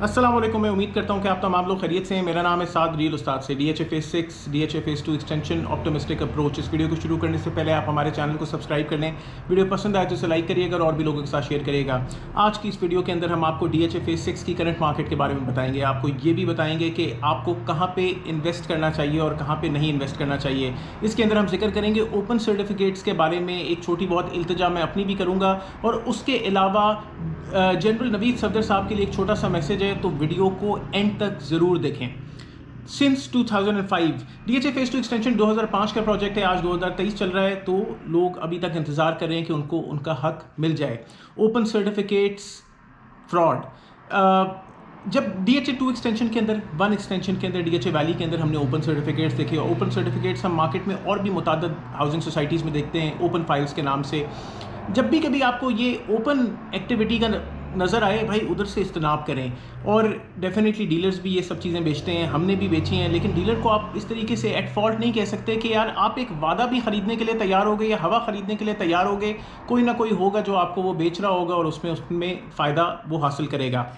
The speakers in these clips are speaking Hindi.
अस्सलाम वालेकुम। मैं उम्मीद करता हूं कि आप तमाम लोग खैरियत से हैं। मेरा नाम है साद रियल उस्ताद से DHA phase 6 DHA phase 2 extension optimistic approach. इस वीडियो को शुरू करने से पहले आप हमारे चैनल को सब्सक्राइब कर लें। वीडियो पसंद आए तो इसे लाइक करिएगा और भी लोगों के साथ शेयर करिएगा। आज की इस वीडियो के अंदर हम आपको DHA फेज़ 6 की करंट मार्केट के बारे में बताएंगे। आपको ये भी बताएंगे कि आपको कहाँ पे इन्वेस्ट करना चाहिए और कहाँ पे नहीं इन्वेस्ट करना चाहिए। इसके अंदर हम जिक्र करेंगे ओपन सर्टिफिकेट्स के बारे में, एक छोटी बहुत इल्तिजा मैं अपनी भी करूँगा और उसके अलावा जनरल नवीद सफदर साहब के लिए एक छोटा सा मैसेज है, तो वीडियो को एंड तक ज़रूर देखें। सिंस 2005 DHA फेज़ 2 एक्सटेंशन 2005 का प्रोजेक्ट है, आज 2023 चल रहा है, तो लोग अभी तक इंतज़ार कर रहे हैं कि उनको उनका हक मिल जाए। ओपन सर्टिफिकेट्स फ्रॉड, जब DHA 2 एक्सटेंशन के अंदर 1 एक्सटेंशन के अंदर DHA वैली के अंदर हमने ओपन सर्टिफिकेट्स देखे। ओपन सर्टिफिकेट्स हम मार्केट में और भी मुताद्दद हाउसिंग सोसाइटीज़ में देखते हैं ओपन फाइल्स के नाम से। जब भी कभी आपको ये ओपन एक्टिविटी का नज़र आए, भाई उधर से इज्तनाब करें। और डेफिनेटली डीलर्स भी ये सब चीज़ें बेचते हैं, हमने भी बेची हैं, लेकिन डीलर को आप इस तरीके से एट फॉल्ट नहीं कह सकते कि यार आप एक वादा भी ख़रीदने के लिए तैयार हो गए या हवा ख़रीदने के लिए तैयार हो गए। कोई ना कोई होगा जो आपको वो बेच रहा होगा और उसमें फ़ायदा वो हासिल करेगा।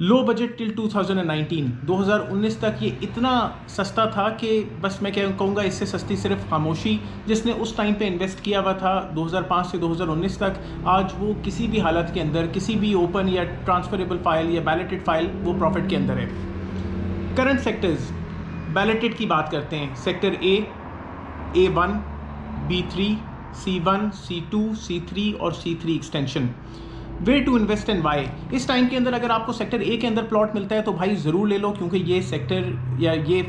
लो बजट टिल 2019 तक ये इतना सस्ता था कि बस मैं क्या कहूँगा, इससे सस्ती सिर्फ खामोशी। जिसने उस टाइम पे इन्वेस्ट किया हुआ था 2005 से 2019 तक, आज वो किसी भी हालत के अंदर किसी भी ओपन या ट्रांसफरेबल फाइल या बैलेटेड फाइल वो प्रॉफिट के अंदर है। करंट सेक्टर्स, बैलेटेड की बात करते हैं। Sector A1, B3, C1, C2, C3 और C3 extension. Way to invest and why. इस टाइम के अंदर अगर आपको सेक्टर A के अंदर प्लॉट मिलता है तो भाई ज़रूर ले लो, क्योंकि ये सेक्टर या ये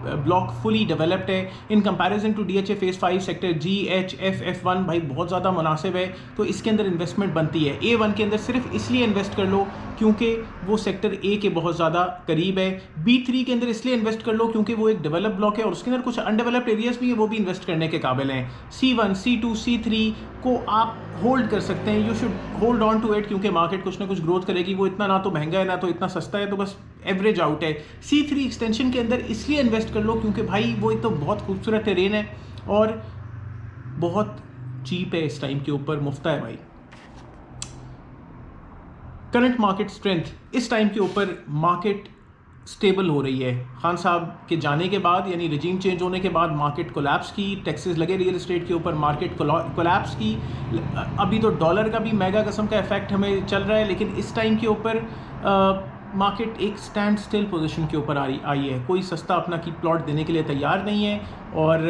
ब्लॉक फुली डेवलप्ड है in comparison to DHA phase 5। Sector G, H, F, F1 भाई बहुत ज़्यादा मुनासिब है, तो इसके अंदर इन्वेस्टमेंट बनती है। A1 के अंदर सिर्फ इसलिए इन्वेस्ट कर लो क्योंकि वो सेक्टर A के बहुत ज़्यादा करीब है। B3 के अंदर इसलिए इन्वेस्ट कर लो क्योंकि वो एक डेवलप ब्लॉक है और उसके अंदर कुछ अनडेवलप्ड एरियाज़ भी है, वो भी इन्वेस्ट करने के काबिल हैं। C1, C2, C3 को आप होल्ड कर सकते हैं। You should hold on to it, क्योंकि मार्केट कुछ ना कुछ ग्रोथ करेगी। वो इतना ना तो महंगा है ना तो इतना सस्ता है, तो बस एवरेज आउट है। C3 एक्सटेंशन के अंदर इसलिए इन्वेस्ट कर लो क्योंकि भाई वो एक तो बहुत खूबसूरत टेरेन है और बहुत चीप है, इस टाइम के ऊपर मुफ्ता है भाई। करंट मार्केट स्ट्रेंथ, इस टाइम के ऊपर मार्केट स्टेबल हो रही है। खान साहब के जाने के बाद, यानी रिजीम चेंज होने के बाद मार्केट कोलैप्स की, टैक्सेस लगे रियल एस्टेट के ऊपर, मार्केट कोलैप्स की। अभी तो डॉलर का भी मेगा किस्म का इफेक्ट हमें चल रहा है, लेकिन इस टाइम के ऊपर मार्केट एक स्टैंड स्टिल पोजीशन के ऊपर आई है। कोई सस्ता अपना की प्लॉट देने के लिए तैयार नहीं है और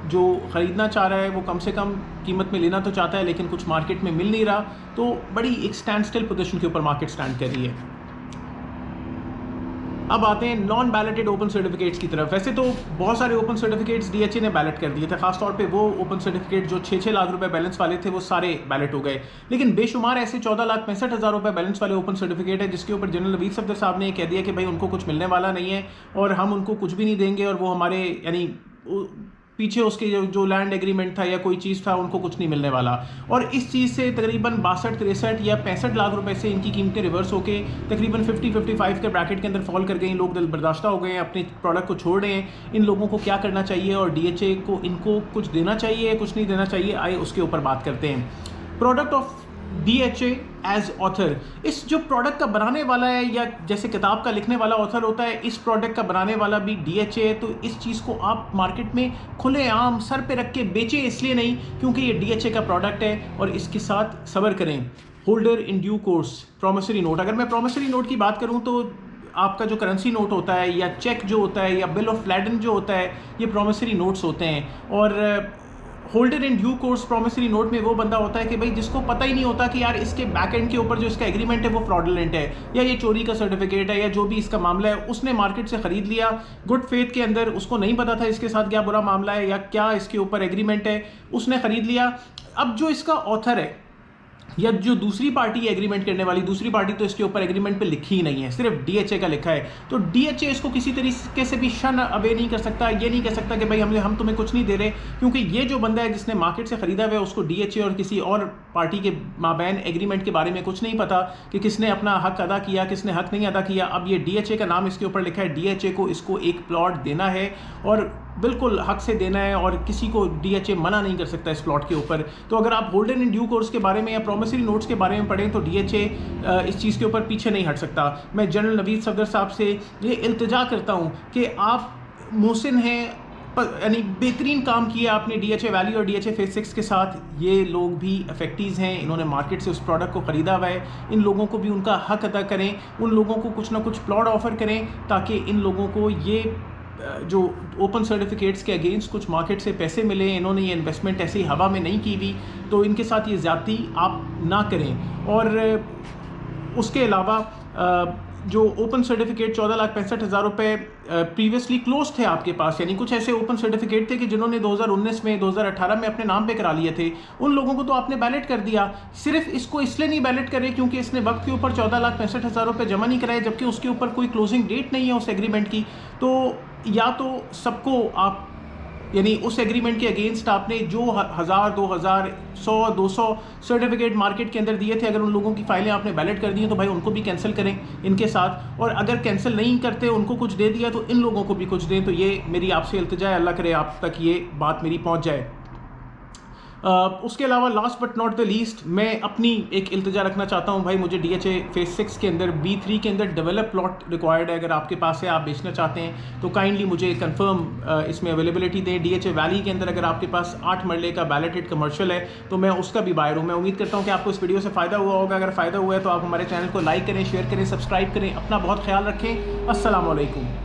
जो ख़रीदना चाह रहा है वो कम से कम कीमत में लेना तो चाहता है, लेकिन कुछ मार्केट में मिल नहीं रहा, तो बड़ी एक स्टैंड स्टिल पोजीशन के ऊपर मार्केट स्टैंड कर रही है। अब आते हैं नॉन बैलेटेड ओपन सर्टिफिकेट्स की तरफ। वैसे तो बहुत सारे ओपन सर्टिफिकेट्स DHA ने बैलेट कर दिए थे, खासतौर पे वो ओपन सर्टिफिकेट जो 6-6 लाख रुपए बैलेंस वाले थे वो सारे बैलेट हो गए। लेकिन बेशुमार ऐसे 14,65,000 रुपए बैलेंस वाले ओपन सर्टिफिकेट है जिसके ऊपर जनरल नवीद सफदर साहब ने कह दिया कि भाई उनको कुछ मिलने वाला नहीं है और हम उनको कुछ भी नहीं देंगे, और वो हमारे यानी पीछे उसके जो लैंड एग्रीमेंट था या कोई चीज़ था उनको कुछ नहीं मिलने वाला। और इस चीज़ से तकरीबन 62-63 या 65 लाख रुपए से इनकी कीमतें रिवर्स होकर तकरीबन 50-55 के ब्रैकेट के अंदर फॉल कर गई। लोग दिल बर्दाश्ता हो गए हैं, अपने प्रोडक्ट को छोड़ रहे हैं। इन लोगों को क्या करना चाहिए और DHA को इनको कुछ देना चाहिए, कुछ नहीं देना चाहिए, आए उसके ऊपर बात करते हैं। Product of DHA as author, इस जो प्रोडक्ट का बनाने वाला है या जैसे किताब का लिखने वाला ऑथर होता है, इस प्रोडक्ट का बनाने वाला भी DHA है। तो इस चीज़ को आप मार्केट में खुलेआम सर पे रख के बेचें, इसलिए नहीं क्योंकि ये DHA का प्रोडक्ट है और इसके साथ सब्र करें। Holder in due course promissory note, अगर मैं प्रॉमिसरी नोट की बात करूँ तो आपका जो करेंसी नोट होता है या चेक जो होता है या बिल ऑफ लैडन जो होता है, ये प्रॉमिसरी नोट्स होते हैं। और holder in due course promissory note में वो बंदा होता है कि भाई जिसको पता ही नहीं होता कि यार इसके बैक एंड के ऊपर जो इसका एग्रीमेंट है वो फ्रॉडलेंट है या ये चोरी का सर्टिफिकेट है या जो भी इसका मामला है, उसने मार्केट से ख़रीद लिया गुड फेथ के अंदर, उसको नहीं पता था इसके साथ क्या बुरा मामला है या क्या इसके ऊपर एग्रीमेंट है, उसने ख़रीद लिया। अब जो इसका ऑथर है या जो दूसरी पार्टी एग्रीमेंट करने वाली दूसरी पार्टी, तो इसके ऊपर एग्रीमेंट पे लिखी ही नहीं है, सिर्फ DHA का लिखा है। तो DHA इसको किसी तरीके से भी शन अवे नहीं कर सकता, ये नहीं कह सकता कि भाई हम तुम्हें कुछ नहीं दे रहे, क्योंकि ये जो बंदा है जिसने मार्केट से खरीदा हुआ है उसको DHA और किसी और पार्टी के माबैन एग्रीमेंट के बारे में कुछ नहीं पता कि किसने अपना हक अदा किया, किसने हक नहीं अदा किया। अब ये DHA का नाम इसके ऊपर लिखा है, DHA को इसको एक प्लॉट देना है और बिल्कुल हक से देना है और किसी को DHA मना नहीं कर सकता इस प्लॉट के ऊपर। तो अगर आप होल्डन इन ड्यू कोर्स के बारे में या प्रोमिसरी नोट्स के बारे में पढ़ें तो DHA इस चीज़ के ऊपर पीछे नहीं हट सकता। मैं जनरल नवीद सफदर साहब से ये इल्तिजा करता हूँ कि आप मोहसिन हैं, यानी बेहतरीन काम किया आपने DHA वैली और DHA फेज 6 के साथ। ये लोग भी अफेक्टीज़ हैं, इन्होंने मार्केट से उस प्रोडक्ट को ख़रीदा हुआ है। इन लोगों को भी उनका हक अदा करें, उन लोगों को कुछ ना कुछ प्लॉट ऑफ़र करें ताकि इन लोगों को ये जो ओपन सर्टिफिकेट्स के अगेंस्ट कुछ मार्केट से पैसे मिले। इन्होंने ये इन्वेस्टमेंट ऐसी हवा में नहीं की हुई, तो इनके साथ ये ज़्यादती आप ना करें। और उसके अलावा जो ओपन सर्टिफिकेट 14,65,000 रुपये प्रीवियसली क्लोज थे आपके पास, यानी कुछ ऐसे ओपन सर्टिफिकेट थे कि जिन्होंने 2019 में 2018 में अपने नाम पे करा लिए थे, उन लोगों को तो आपने बैलेट कर दिया। सिर्फ इसको इसलिए नहीं बैलेट करे क्योंकि इसने वक्त के ऊपर 14,65,000 रुपये जमा नहीं कराए, जबकि उसके ऊपर कोई क्लोजिंग डेट नहीं है उस एग्रीमेंट की। तो या तो सबको आप, यानी उस एग्रीमेंट के अगेंस्ट आपने जो 1000, 2000, 100, 200 सर्टिफिकेट मार्केट के अंदर दिए थे, अगर उन लोगों की फाइलें आपने बैलेट कर दी हैं तो भाई उनको भी कैंसिल करें इनके साथ। और अगर कैंसिल नहीं करते, उनको कुछ दे दिया, तो इन लोगों को भी कुछ दें। तो ये मेरी आपसे इल्तिजा है, अल्लाह करे आप तक ये बात मेरी पहुंच जाए। उसके अलावा last but not the least, मैं अपनी एक इल्तिजा रखना चाहता हूँ भाई, मुझे DHA फेज 6 के अंदर B3 के अंदर डेवलप प्लॉट रिक्वायर्ड है। अगर आपके पास है, आप बेचना चाहते हैं तो काइंडली मुझे कंफर्म इसमें अवेलेबिलिटी दें। DHA वैली के अंदर अगर आपके पास 8 मरले का बैलेटेड कमर्शियल है तो मैं उसका भी बायर हूँ। मैं उम्मीद करता हूँ कि आपको इस वीडियो से फ़ायदा हुआ होगा। अगर फ़ायदा हुआ है तो आप हमारे चैनल को लाइक करें, शेयर करें, सब्सक्राइब करें। अपना बहुत ख्याल रखें। अस्सलाम वालेकुम।